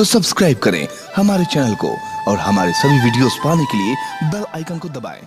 तो सब्सक्राइब करें हमारे चैनल को और हमारे सभी वीडियोस पाने के लिए बेल आइकन को दबाएं।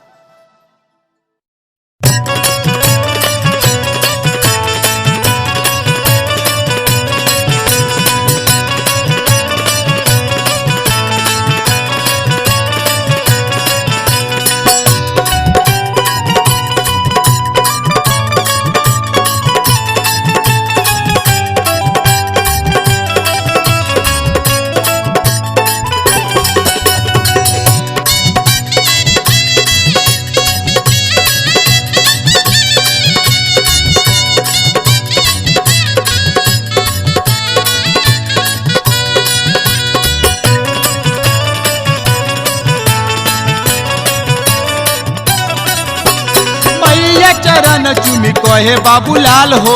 चरण चुमी कहे बाबूलाल हो,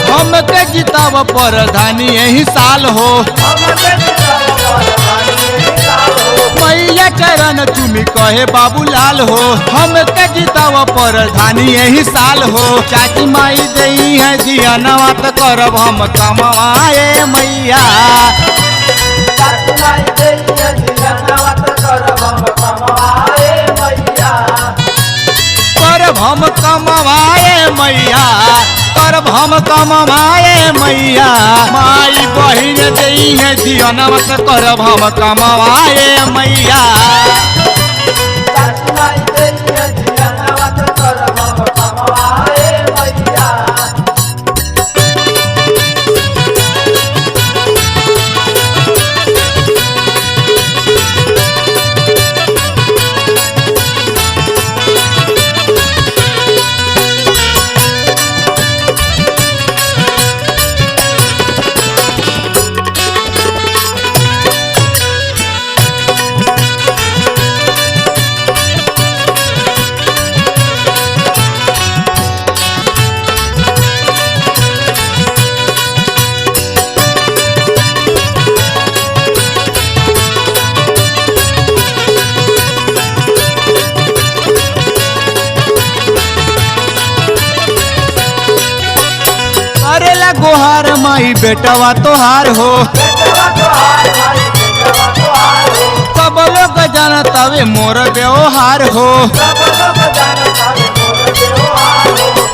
हमके जिताव प्रधानी यही साल हो। मैया चरण चुमी कहे बाबूलाल हो, हमके जिताव प्रधानी यही साल हो। चाची माई दई है दिया नवात करब हम कमाए मैया, करब हम कमाए मैया, करब हम कमाए मैया। माई बहिन दई है दिया नवात करब हम कमाए मैया। करेला गोहार माई बेटवा तोहार हो, सब लोग जानतावे मोर व्यवहार हो।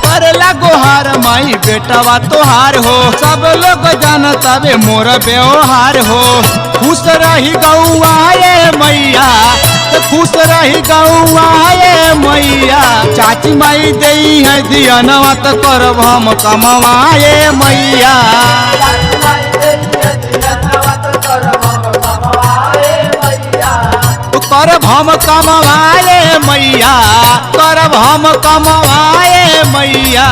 करेला गोहार माई बेटवा तोहार हो, सब लोग जानतावे मोर व्यवहार हो। खुश रही गौआ ये मैया, खुश रही गौआ ये मैया। चाची माई दई है दिया नवात करब हम कमाए मैया, करब हम कमाए मैया, करब हम कमाए मैया।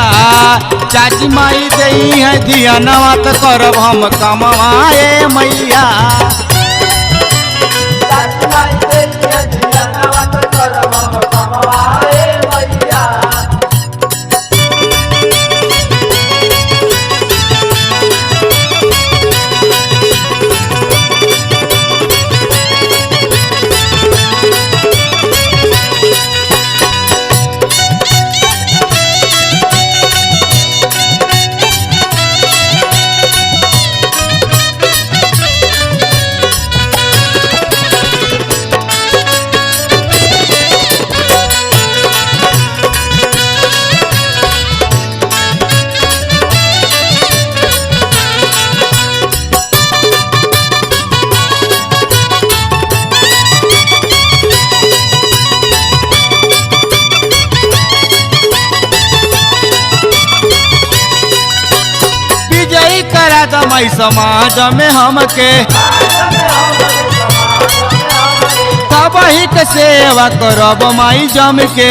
चाची माई दई है दिया नवात करब हम कमाए मैया। करा दमाई समाज में हमके, तब ही के सेवा करब माई जम के।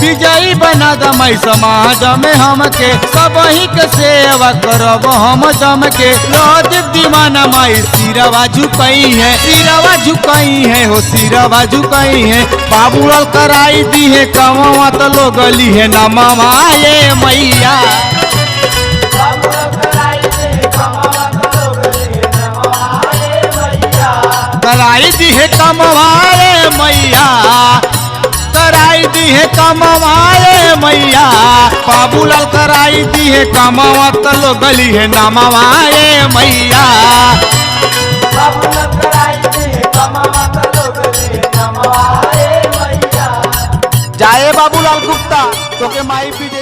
विजयी बना दमाई समाज में हमके, सब ही के सेवा करब हम जम के। राजीव दीवाना माई सिरवा झुकाई है, सिरवा झुकाई है हो, सिरवा झुकाई है। बाबूलाल कराई दी है कमावा तो लोग ली है न मामाए मैया, कराई दी है कमाए मैया। कराई दी है कमवाए मैया, बाबूलाल कराई दी है कमवा त लोग गली है नमवाए मैया। बाबूलाल कराई दी है कमवा त लोग गली है नमवाए मैया। जाए बाबूलाल गुप्ता तो के माई पीटे